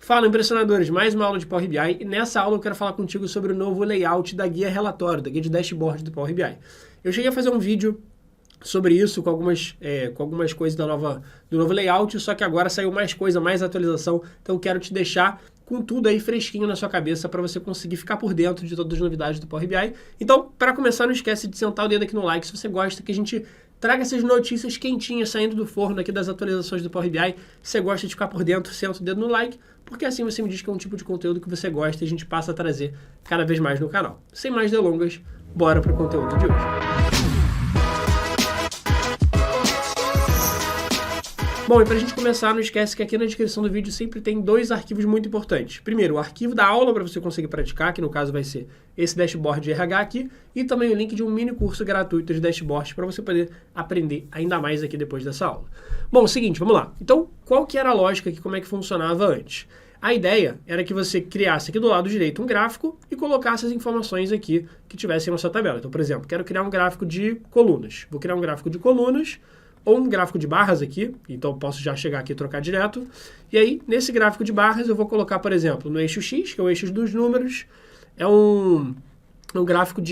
Fala, impressionadores, mais uma aula de Power BI e nessa aula eu quero falar contigo sobre o novo layout da guia relatório, da guia de dashboard do Power BI. Eu cheguei a fazer um vídeo sobre isso com algumas coisas do novo layout, só que agora saiu mais coisa, mais atualização, então eu quero te deixar com tudo aí fresquinho na sua cabeça para você conseguir ficar por dentro de todas as novidades do Power BI. Então, para começar, não esquece de sentar o dedo aqui no like se você gosta que a gente traga essas notícias quentinhas saindo do forno aqui das atualizações do Power BI. Se você gosta de ficar por dentro, senta o dedo no like, porque assim você me diz que é um tipo de conteúdo que você gosta e a gente passa a trazer cada vez mais no canal. Sem mais delongas, bora pro conteúdo de hoje. Bom, e para a gente começar, não esquece que aqui na descrição do vídeo sempre tem dois arquivos muito importantes. Primeiro, o arquivo da aula para você conseguir praticar, que no caso vai ser esse dashboard de RH aqui, e também o link de um mini curso gratuito de dashboard para você poder aprender ainda mais aqui depois dessa aula. Bom, seguinte, vamos lá. Então, qual que era a lógica aqui, como é que funcionava antes? A ideia era que você criasse aqui do lado direito um gráfico e colocasse as informações aqui que tivessem na sua tabela. Então, por exemplo, quero criar um gráfico de colunas. Vou criar um gráfico de colunas ou um gráfico de barras aqui, então eu posso já chegar aqui e trocar direto. E aí, nesse gráfico de barras, eu vou colocar, por exemplo, no eixo X, que é o eixo dos números, é um gráfico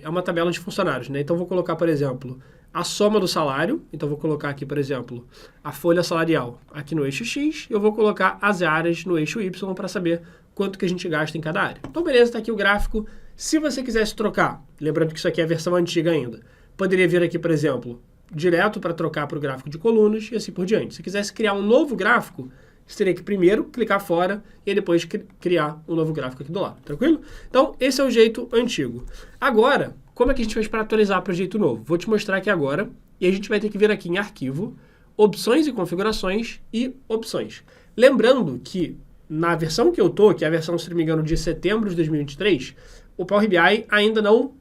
é uma tabela de funcionários, né? Então, eu vou colocar, por exemplo, a soma do salário. Então, eu vou colocar aqui, por exemplo, a folha salarial aqui no eixo X. Eu vou colocar as áreas no eixo Y para saber quanto que a gente gasta em cada área. Então, beleza, está aqui o gráfico. Se você quisesse trocar, lembrando que isso aqui é a versão antiga ainda, poderia vir aqui, por exemplo, direto para trocar para o gráfico de colunas e assim por diante. Se quisesse criar um novo gráfico, você teria que primeiro clicar fora e depois criar um novo gráfico aqui do lado, tranquilo? Então, esse é o jeito antigo. Agora, como é que a gente faz para atualizar para o jeito novo? Vou te mostrar aqui agora e a gente vai ter que vir aqui em Arquivo, Opções e Configurações e Opções. Lembrando que na versão que eu tô, que é a versão, se não me engano, de setembro de 2023, o Power BI ainda não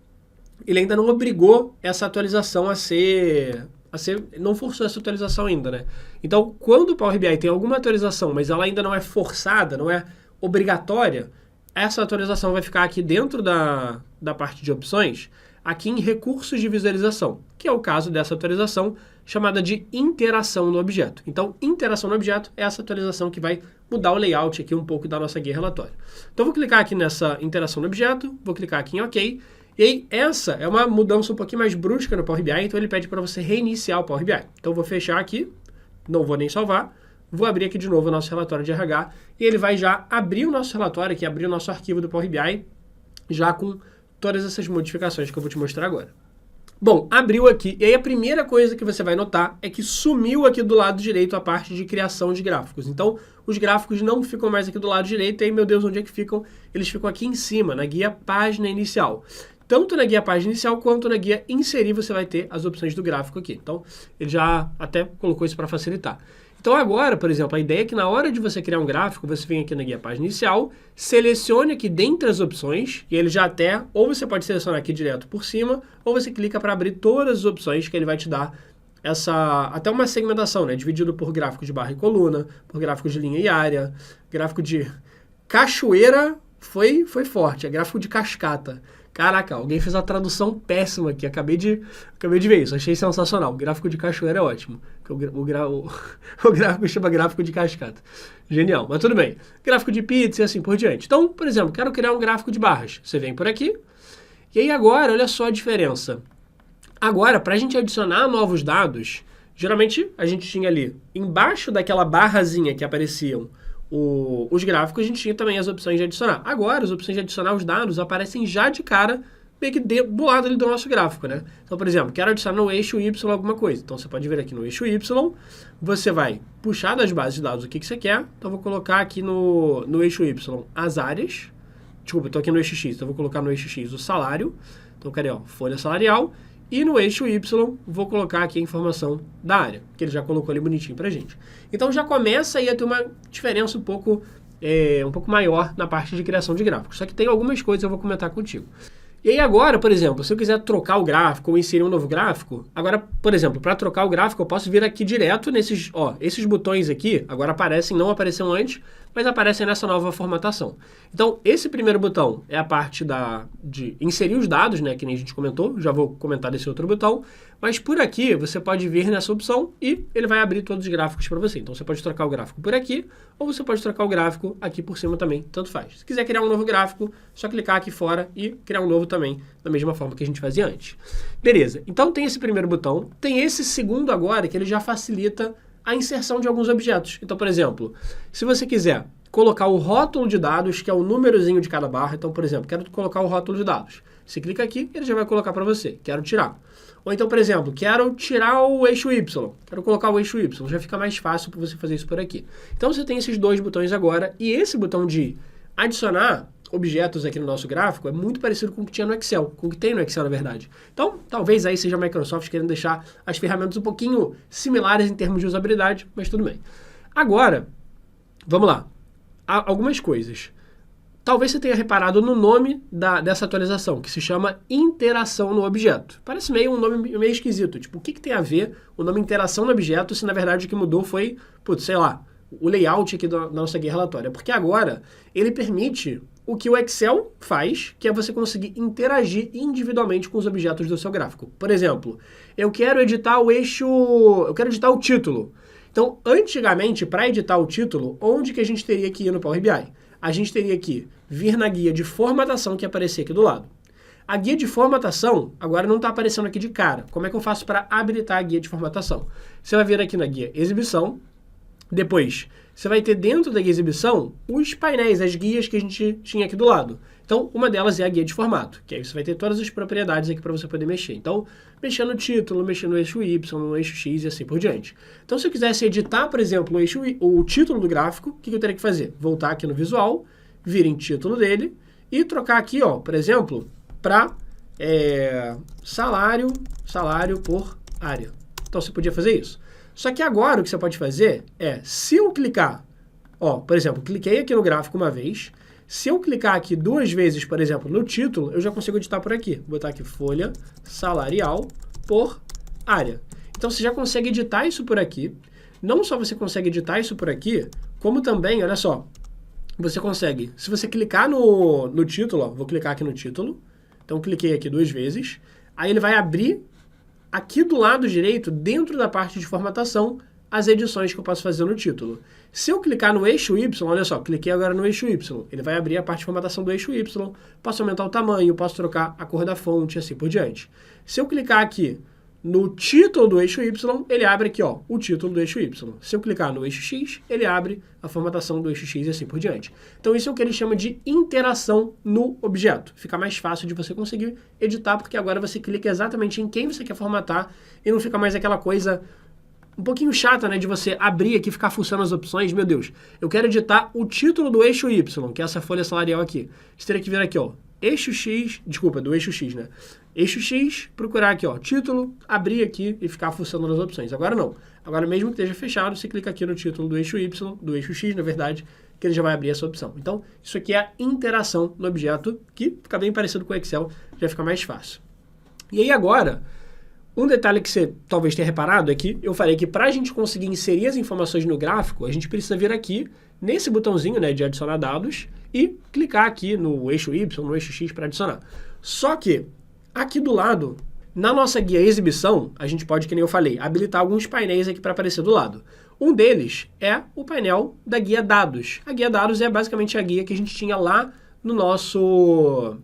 obrigou essa atualização não forçou essa atualização ainda, né? Então, quando o Power BI tem alguma atualização, mas ela ainda não é forçada, não é obrigatória, essa atualização vai ficar aqui dentro da parte de opções, aqui em recursos de visualização, que é o caso dessa atualização chamada de interação no objeto. Então, interação no objeto é essa atualização que vai mudar o layout aqui um pouco da nossa guia relatório. Então, vou clicar aqui nessa interação no objeto, vou clicar aqui em OK. E aí, essa é uma mudança um pouquinho mais brusca no Power BI, então ele pede para você reiniciar o Power BI. Então, eu vou fechar aqui, não vou nem salvar, vou abrir aqui de novo o nosso relatório de RH, e ele vai já abrir o nosso relatório aqui, abrir o nosso arquivo do Power BI, já com todas essas modificações que eu vou te mostrar agora. Bom, abriu aqui, e aí a primeira coisa que você vai notar é que sumiu aqui do lado direito a parte de criação de gráficos. Então, os gráficos não ficam mais aqui do lado direito, e aí, meu Deus, onde é que ficam? Eles ficam aqui em cima, na guia página inicial. Tanto na guia página inicial, quanto na guia inserir, você vai ter as opções do gráfico aqui. Então, ele já até colocou isso para facilitar. Então, agora, por exemplo, a ideia é que na hora de você criar um gráfico, você vem aqui na guia página inicial, selecione aqui dentre as opções, e ele já até, ou você pode selecionar aqui direto por cima, ou você clica para abrir todas as opções, que ele vai te dar até uma segmentação, né? Dividido por gráfico de barra e coluna, por gráfico de linha e área, gráfico de cachoeira, foi forte, é gráfico de cascata. Caraca, alguém fez uma tradução péssima aqui, acabei de ver isso, achei sensacional. O gráfico de cachoeira é ótimo, o gráfico chama gráfico de cascata. Genial, mas tudo bem. Gráfico de pizza e assim por diante. Então, por exemplo, quero criar um gráfico de barras. Você vem por aqui, e aí agora, olha só a diferença. Agora, para a gente adicionar novos dados, geralmente a gente tinha ali, embaixo daquela barrazinha que apareciam os gráficos, a gente tinha também as opções de adicionar. Agora, as opções de adicionar os dados aparecem já de cara, meio que do lado ali do nosso gráfico, né? Então, por exemplo, quero adicionar no eixo Y alguma coisa. Então, você pode vir aqui no eixo Y, você vai puxar das bases de dados o que você quer. Então, vou colocar aqui no eixo Y as áreas. Desculpa, estou aqui no eixo X. Então, vou colocar no eixo X o salário. Então, cadê? Ó, folha salarial. E no eixo Y, vou colocar aqui a informação da área, que ele já colocou ali bonitinho pra gente. Então, já começa aí a ter uma diferença um pouco maior na parte de criação de gráficos. Só que tem algumas coisas que eu vou comentar contigo. E aí agora, por exemplo, se eu quiser trocar o gráfico ou inserir um novo gráfico, agora, por exemplo, para trocar o gráfico eu posso vir aqui direto nesses, ó, esses botões aqui, agora aparecem, não apareciam antes, mas aparecem nessa nova formatação. Então, esse primeiro botão é a parte de inserir os dados, né, que nem a gente comentou, já vou comentar desse outro botão, mas por aqui você pode vir nessa opção e ele vai abrir todos os gráficos para você. Então, você pode trocar o gráfico por aqui, ou você pode trocar o gráfico aqui por cima também, tanto faz. Se quiser criar um novo gráfico, só clicar aqui fora e criar um novo também, da mesma forma que a gente fazia antes. Beleza, então tem esse primeiro botão, tem esse segundo agora, que ele já facilita a inserção de alguns objetos. Então, por exemplo, se você quiser colocar o rótulo de dados, que é o númerozinho de cada barra, então, por exemplo, quero colocar o rótulo de dados. Você clica aqui, ele já vai colocar para você, quero tirar. Ou então, por exemplo, quero tirar o eixo Y, quero colocar o eixo Y, já fica mais fácil para você fazer isso por aqui. Então, você tem esses dois botões agora, e esse botão de adicionar objetos aqui no nosso gráfico é muito parecido com o que tinha no Excel, com o que tem no Excel, na verdade. Então, talvez aí seja a Microsoft querendo deixar as ferramentas um pouquinho similares em termos de usabilidade, mas tudo bem. Agora, vamos lá. Há algumas coisas. Talvez você tenha reparado no nome dessa atualização, que se chama interação no objeto. Parece meio um nome meio esquisito. Tipo, o que tem a ver o nome interação no objeto se na verdade o que mudou foi, putz, sei lá, o layout aqui da nossa guia relatória? Porque agora ele permite o que o Excel faz, que é você conseguir interagir individualmente com os objetos do seu gráfico. Por exemplo, eu quero editar o título. Então, antigamente, para editar o título, onde que a gente teria que ir no Power BI? A gente teria que vir na guia de formatação que aparecia aqui do lado. A guia de formatação agora não está aparecendo aqui de cara. Como é que eu faço para habilitar a guia de formatação? Você vai vir aqui na guia exibição. Depois, você vai ter dentro da guia exibição os painéis, as guias que a gente tinha aqui do lado. Então, uma delas é a guia de formato, que aí você vai ter todas as propriedades aqui para você poder mexer. Então, mexer no título, mexer no eixo Y, no eixo X e assim por diante. Então, se eu quisesse editar, por exemplo, o título do gráfico, o que eu teria que fazer? Voltar aqui no visual, vir em título dele e trocar aqui, ó, por exemplo, para salário por área. Então, você podia fazer isso. Só que agora o que você pode fazer é, se eu clicar, ó, por exemplo, cliquei aqui no gráfico uma vez, se eu clicar aqui duas vezes, por exemplo, no título, eu já consigo editar por aqui. Vou botar aqui folha salarial por área. Então você já consegue editar isso por aqui. Não só você consegue editar isso por aqui, como também, olha só, você consegue, se você clicar no título, ó, vou clicar aqui no título, então cliquei aqui duas vezes, aí ele vai abrir aqui do lado direito, dentro da parte de formatação, as edições que eu posso fazer no título. Se eu clicar no eixo Y, olha só, cliquei agora no eixo Y, ele vai abrir a parte de formatação do eixo Y, posso aumentar o tamanho, posso trocar a cor da fonte e assim por diante. Se eu clicar aqui no título do eixo Y, ele abre aqui, ó, o título do eixo Y. Se eu clicar no eixo X, ele abre a formatação do eixo X e assim por diante. Então isso é o que ele chama de interação no objeto. Fica mais fácil de você conseguir editar, porque agora você clica exatamente em quem você quer formatar e não fica mais aquela coisa um pouquinho chata, né, de você abrir aqui e ficar fuçando as opções. Meu Deus, eu quero editar o título do eixo Y, que é essa folha salarial aqui. Você teria que vir aqui, ó, eixo X, desculpa, do eixo X, né? Eixo X, procurar aqui, ó, título, abrir aqui e ficar fuçando nas opções. Agora não. Agora mesmo que esteja fechado, você clica aqui no título do eixo Y, do eixo X, na verdade, que ele já vai abrir essa opção. Então, isso aqui é a interação no objeto, que fica bem parecido com o Excel, já fica mais fácil. E aí agora, um detalhe que você talvez tenha reparado é que eu falei que para a gente conseguir inserir as informações no gráfico, a gente precisa vir aqui nesse botãozinho, né, de adicionar dados e clicar aqui no eixo Y, no eixo X para adicionar. Só que aqui do lado, na nossa guia exibição, a gente pode, que nem eu falei, habilitar alguns painéis aqui para aparecer do lado. Um deles é o painel da guia dados. A guia dados é basicamente a guia que a gente tinha lá no nosso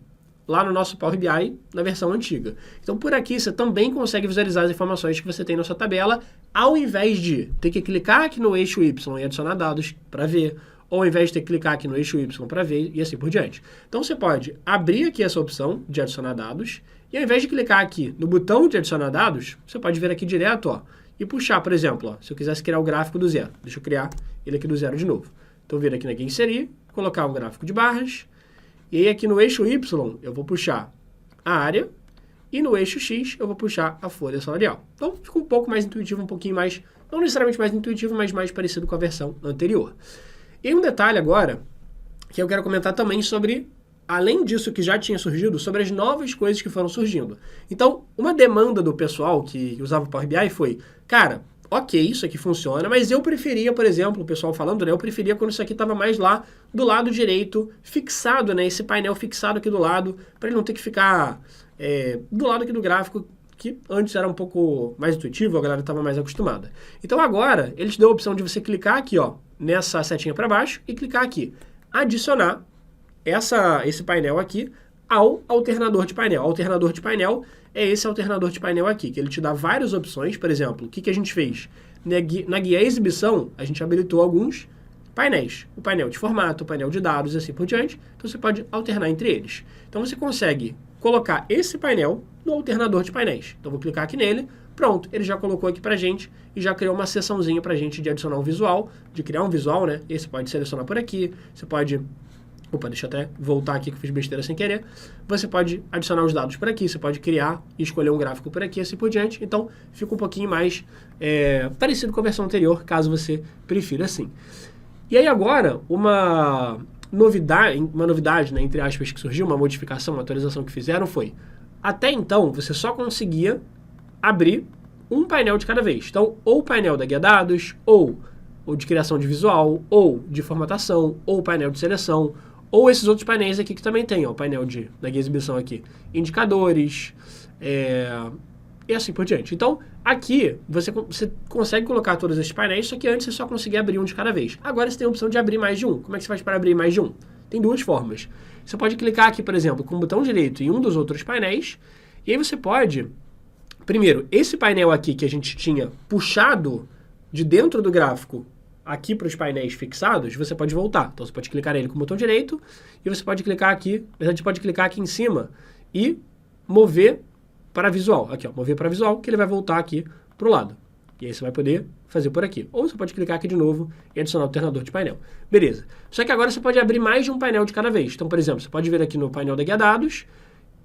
Power BI, na versão antiga. Então, por aqui, você também consegue visualizar as informações que você tem na sua tabela, ao invés de ter que clicar aqui no eixo Y e adicionar dados para ver, ou ao invés de ter que clicar aqui no eixo Y para ver, e assim por diante. Então, você pode abrir aqui essa opção de adicionar dados, e ao invés de clicar aqui no botão de adicionar dados, você pode vir aqui direto, ó, e puxar, por exemplo, ó, se eu quisesse criar o gráfico do zero. Deixa eu criar ele aqui do zero de novo. Então, vir aqui na guia inserir, colocar um gráfico de barras, e aí aqui no eixo Y eu vou puxar a área e no eixo X eu vou puxar a folha salarial. Então fica um pouco mais intuitivo, um pouquinho mais, não necessariamente mais intuitivo, mas mais parecido com a versão anterior. E um detalhe agora, que eu quero comentar também sobre além disso que já tinha surgido, sobre as novas coisas que foram surgindo. Então, uma demanda do pessoal que usava o Power BI foi, cara, ok, isso aqui funciona, mas eu preferia, por exemplo, o pessoal falando, né, eu preferia quando isso aqui estava mais lá do lado direito, fixado, né, esse painel fixado aqui do lado, para ele não ter que ficar do lado aqui do gráfico, que antes era um pouco mais intuitivo, a galera estava mais acostumada. Então agora, eles dão a opção de você clicar aqui, ó, nessa setinha para baixo e clicar aqui, adicionar esse painel aqui ao alternador de painel. O alternador de painel é esse alternador de painel aqui, que ele te dá várias opções. Por exemplo, o que a gente fez? Na guia exibição, a gente habilitou alguns painéis. O painel de formato, o painel de dados e assim por diante. Então você pode alternar entre eles. Então você consegue colocar esse painel no alternador de painéis. Então vou clicar aqui nele, pronto, ele já colocou aqui pra gente e já criou uma seçãozinha pra gente de adicionar um visual, de criar um visual, né? E você pode selecionar por aqui, você pode... Opa, deixa eu até voltar aqui que eu fiz besteira sem querer. Você pode adicionar os dados por aqui, você pode criar e escolher um gráfico por aqui, assim por diante. Então, fica um pouquinho mais parecido com a versão anterior, caso você prefira assim. E aí agora, uma novidade, né, entre aspas, que surgiu, uma modificação, uma atualização que fizeram foi, até então, você só conseguia abrir um painel de cada vez. Então, ou o painel da guia dados, ou de criação de visual, ou de formatação, ou painel de seleção, ou esses outros painéis aqui que também tem, ó, o painel da guia exibição aqui, indicadores, e assim por diante. Então, aqui, você consegue colocar todos esses painéis, só que antes você só conseguia abrir um de cada vez. Agora você tem a opção de abrir mais de um. Como é que você faz para abrir mais de um? Tem duas formas. Você pode clicar aqui, por exemplo, com o botão direito em um dos outros painéis, e aí você pode, primeiro, esse painel aqui que a gente tinha puxado de dentro do gráfico aqui para os painéis fixados, você pode voltar. Então, você pode clicar nele com o botão direito e você pode clicar aqui, a gente pode clicar aqui em cima e mover para visual. Aqui, ó, mover para visual, que ele vai voltar aqui para o lado. E aí você vai poder fazer por aqui. Ou você pode clicar aqui de novo e adicionar o alternador de painel. Beleza. Só que agora você pode abrir mais de um painel de cada vez. Então, por exemplo, você pode vir aqui no painel da guia dados,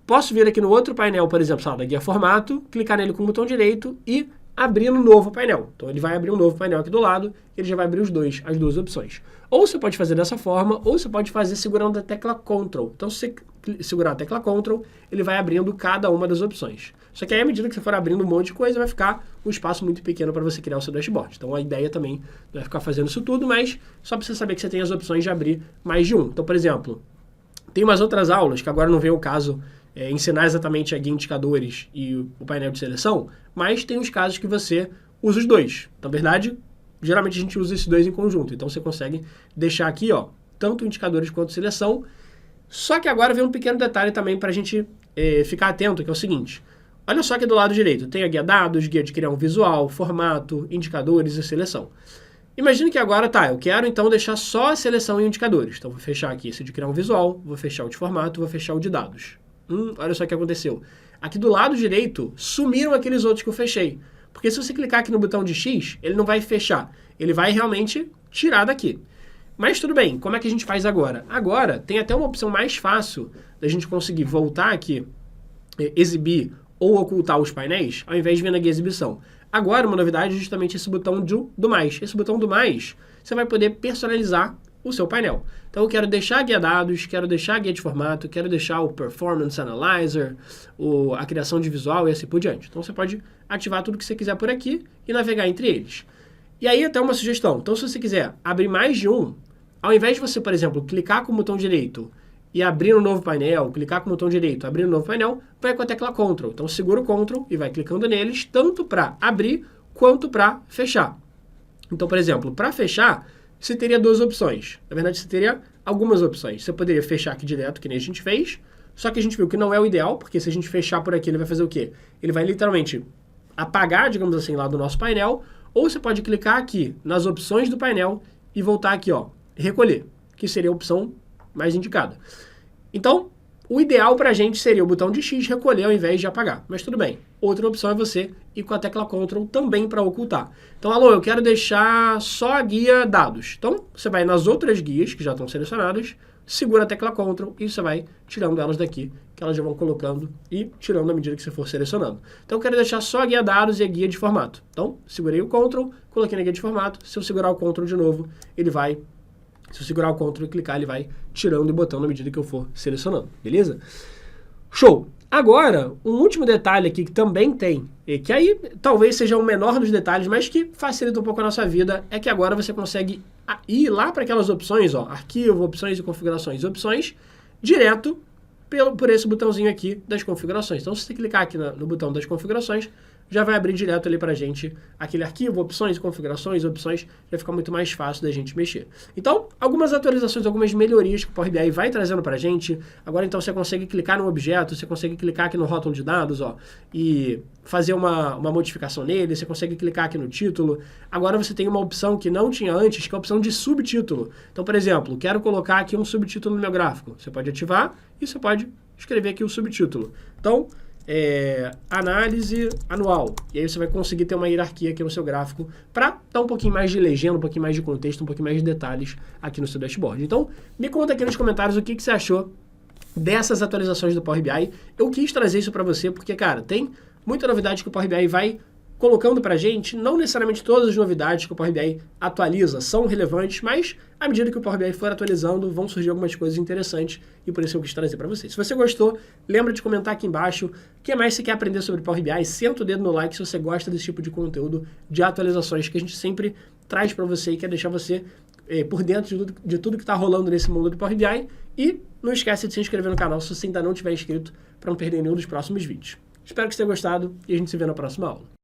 posso vir aqui no outro painel, por exemplo, da guia formato, clicar nele com o botão direito e abrir um novo painel. Então, ele vai abrir um novo painel aqui do lado, e ele já vai abrir as duas opções. Ou você pode fazer dessa forma, ou você pode fazer segurando a tecla Ctrl. Então, se você segurar a tecla Ctrl, ele vai abrindo cada uma das opções. Só que aí, à medida que você for abrindo um monte de coisa, vai ficar um espaço muito pequeno para você criar o seu dashboard. Então, a ideia também não é ficar fazendo isso tudo, mas só para você saber que você tem as opções de abrir mais de um. Então, por exemplo, tem umas outras aulas, que agora não vem o caso ensinar exatamente a guia indicadores e o painel de seleção, mas tem os casos que você usa os dois. Na verdade, geralmente a gente usa esses dois em conjunto. Então você consegue deixar aqui, ó, tanto indicadores quanto seleção. Só que agora vem um pequeno detalhe também para a gente ficar atento, que é o seguinte. Olha só que do lado direito tem a guia dados, guia de criar um visual, formato, indicadores e seleção. Imagine que agora, eu quero então deixar só a seleção e indicadores. Então vou fechar aqui esse de criar um visual, vou fechar o de formato, vou fechar o de dados. Olha só o que aconteceu. Aqui do lado direito, sumiram aqueles outros que eu fechei. Porque se você clicar aqui no botão de X, ele não vai fechar. Ele vai realmente tirar daqui. Mas tudo bem, como é que a gente faz agora? Agora, tem até uma opção mais fácil da gente conseguir voltar aqui, exibir ou ocultar os painéis, ao invés de vir na guia exibição. Agora, uma novidade é justamente esse botão do mais. Esse botão do mais, você vai poder personalizar o seu painel. Então eu quero deixar a guia dados, quero deixar a guia de formato, quero deixar o Performance Analyzer, a criação de visual e assim por diante. Então você pode ativar tudo que você quiser por aqui e navegar entre eles. E aí até uma sugestão. Então se você quiser abrir mais de um, ao invés de você, por exemplo, clicar com o botão direito e abrir um novo painel, clicar com o botão direito, abrir um novo painel, vai com a tecla Ctrl. Então segura o Ctrl e vai clicando neles, tanto para abrir quanto para fechar. Então, por exemplo, para fechar, você teria duas opções. Na verdade, você teria algumas opções. Você poderia fechar aqui direto, que nem a gente fez, só que a gente viu que não é o ideal, porque se a gente fechar por aqui, ele vai fazer o quê? Ele vai literalmente apagar, digamos assim, lá do nosso painel, ou você pode clicar aqui nas opções do painel e voltar aqui, ó, recolher, que seria a opção mais indicada. Então, o ideal pra gente seria o botão de X recolher ao invés de apagar. Mas tudo bem. Outra opção é você ir com a tecla Ctrl também para ocultar. Então, alô, eu quero deixar só a guia dados. Então, você vai nas outras guias que já estão selecionadas, segura a tecla Ctrl e você vai tirando elas daqui, que elas já vão colocando e tirando à medida que você for selecionando. Então, eu quero deixar só a guia dados e a guia de formato. Então, segurei o Ctrl, coloquei na guia de formato. Se eu segurar o Ctrl de novo, ele vai Se eu segurar o Ctrl e clicar, ele vai tirando e botando à medida que eu for selecionando, beleza? Show! Agora, um último detalhe aqui que também tem, e que aí talvez seja o menor dos detalhes, mas que facilita um pouco a nossa vida, é que agora você consegue ir lá para aquelas opções, ó, arquivo, opções e configurações, opções, direto por esse botãozinho aqui das configurações. Então, se você clicar aqui no botão das configurações, já vai abrir direto ali pra gente aquele arquivo, opções, configurações, opções, vai ficar muito mais fácil da gente mexer. Então, algumas atualizações, algumas melhorias que o Power BI vai trazendo pra gente. Agora, então, você consegue clicar no objeto, você consegue clicar aqui no rótulo de dados, ó, e fazer uma modificação nele, você consegue clicar aqui no título. Agora você tem uma opção que não tinha antes, que é a opção de subtítulo. Então, por exemplo, quero colocar aqui um subtítulo no meu gráfico. Você pode ativar e você pode escrever aqui o subtítulo. Então, análise anual. E aí você vai conseguir ter uma hierarquia aqui no seu gráfico para dar um pouquinho mais de legenda, um pouquinho mais de contexto, um pouquinho mais de detalhes aqui no seu dashboard. Então, me conta aqui nos comentários o que você achou dessas atualizações do Power BI. Eu quis trazer isso para você porque, cara, tem muita novidade que o Power BI vai colocando pra gente. Não necessariamente todas as novidades que o Power BI atualiza são relevantes, mas à medida que o Power BI for atualizando, vão surgir algumas coisas interessantes e por isso eu quis trazer para você. Se você gostou, lembra de comentar aqui embaixo o que mais você quer aprender sobre Power BI. Senta o dedo no like se você gosta desse tipo de conteúdo de atualizações que a gente sempre traz para você e quer deixar você por dentro de tudo que está rolando nesse mundo do Power BI. E não esquece de se inscrever no canal se você ainda não tiver inscrito para não perder nenhum dos próximos vídeos. Espero que você tenha gostado e a gente se vê na próxima aula.